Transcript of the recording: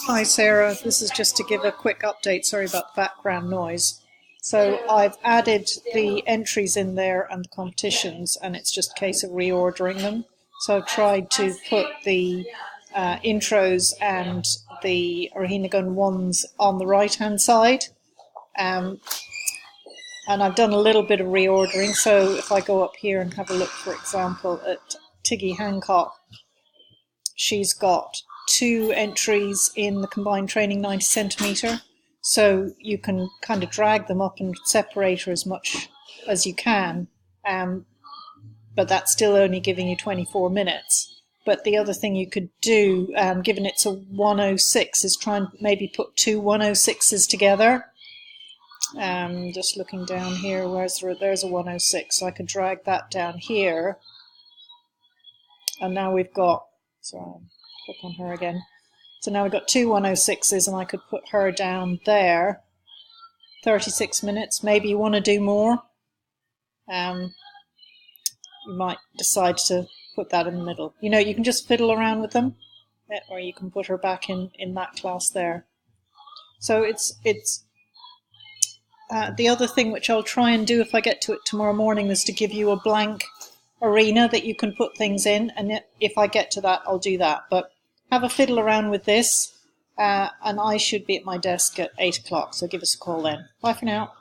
Hi Sarah, this is just to give a quick update. Sorry about the background noise. So I've added the entries in there and the competitions, and it's just a case of reordering them. So I've tried to put the intros and the Rahinagun ones on the right hand side. And I've done a little bit of reordering. So if I go up here and have a look, for example, at Tiggy Hancock, she's got 2 entries in the combined training 90 centimetre, so you can kind of drag them up and separate her as much as you can, but that's still only giving you 24 minutes. But the other thing you could do, given it's a 106, is try and maybe put 2 106s together. Just looking down here, there's a 106, so I could drag that down here, and now we've got, sorry, click on her again. So now we've got 2 106s, and I could put her down there. 36 minutes. Maybe you want to do more. You might decide to put that in the middle. You know, you can just fiddle around with them, or you can put her back in that class there. So it's the other thing which I'll try and do if I get to it tomorrow morning is to give you a blank arena that you can put things in, and if I get to that, I'll do that. But have a fiddle around with this, and I should be at my desk at 8 o'clock, so give us a call then. Bye for now.